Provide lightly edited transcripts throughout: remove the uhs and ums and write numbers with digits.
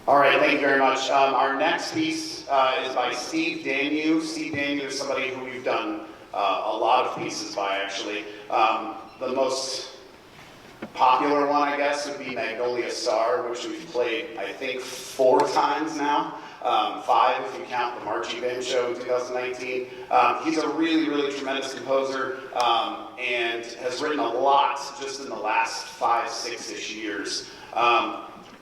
All right, thank you very much. Our next piece is by Steve Danyew. Steve Danyew is somebody who we've done a lot of pieces by, actually. The most popular one, I guess, would be Magnolia Star, which we've played, I think, 4 times now. 5 if you count the marching band show in 2019. He's a really, really tremendous composer and has written a lot just in the last 5, 6-ish years.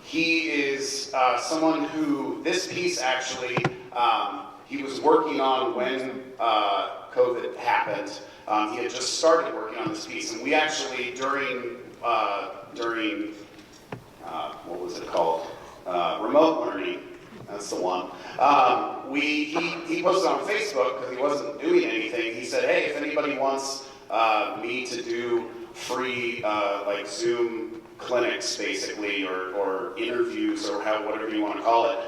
He is someone who, this piece actually, he was working on when COVID happened. He had just started working on this piece, and we actually, during what was it called? Remote learning, that's the one. He posted on Facebook, because he wasn't doing anything, he said, hey, if anybody wants me to do free like Zoom clinics, basically, or interviews, or whatever you want to call it,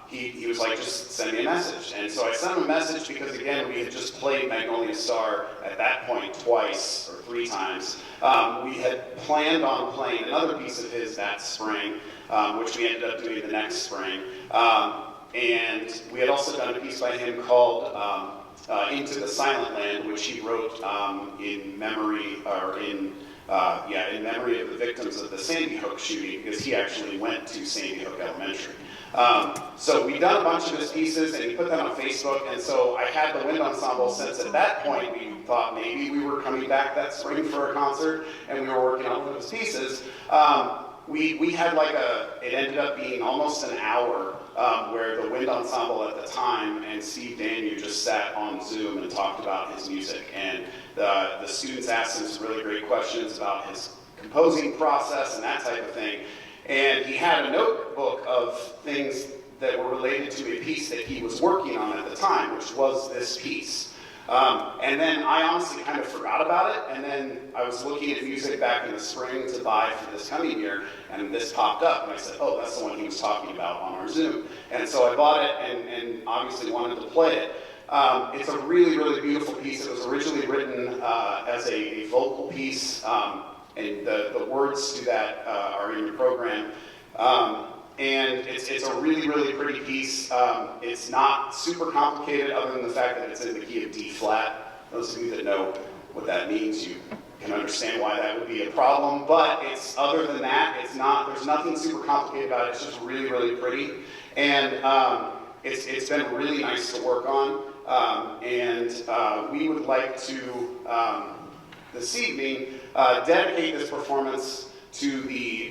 he was like, just send me a message. And so I sent him a message because, again, we had just played Magnolia Star at that point twice or 3 times. We had planned on playing another piece of his that spring, which we ended up doing the next spring. And we had also done a piece by him called Into the Silent Land, which he wrote in memory, or in memory of the victims of the Sandy Hook shooting, because he actually went to Sandy Hook Elementary. So we've done a bunch of his pieces, and he put them on Facebook, and so I had the Wind Ensemble, since at that point we thought maybe we were coming back that spring for a concert, and we were working on one of his pieces. We had like it ended up being almost an hour where the Wind Ensemble at the time and Steve Danyew just sat on Zoom and talked about his music. And the students asked him some really great questions about his composing process and that type of thing. And he had a notebook of things that were related to a piece that he was working on at the time, which was this piece. And then I honestly kind of forgot about it, and then I was looking at music back in the spring to buy for this coming year, and this popped up, and I said, oh, that's the one he was talking about on our Zoom. And so I bought it and obviously wanted to play it. It's a really, really beautiful piece. It was originally written as a vocal piece, and the words to that are in your program. And it's a really, really pretty piece. It's not super complicated other than the fact that it's in the key of D flat. Those of you that know what that means, you can understand why that would be a problem. But it's, other than that, it's not, there's nothing super complicated about it. It's just really, really pretty. And it's been really nice to work on. We would like to, this evening, dedicate this performance to the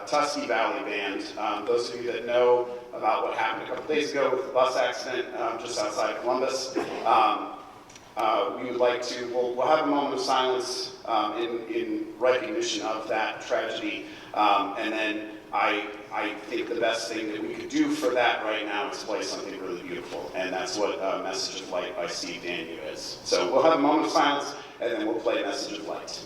Tusky Valley Band. Those of you that know about what happened a couple days ago with the bus accident just outside of Columbus, we would like to, we'll have a moment of silence in recognition of that tragedy. And then I think the best thing that we could do for that right now is play something really beautiful. And that's what Message of Light by Steve Danyew is. So we'll have a moment of silence, and then we'll play Message of Light.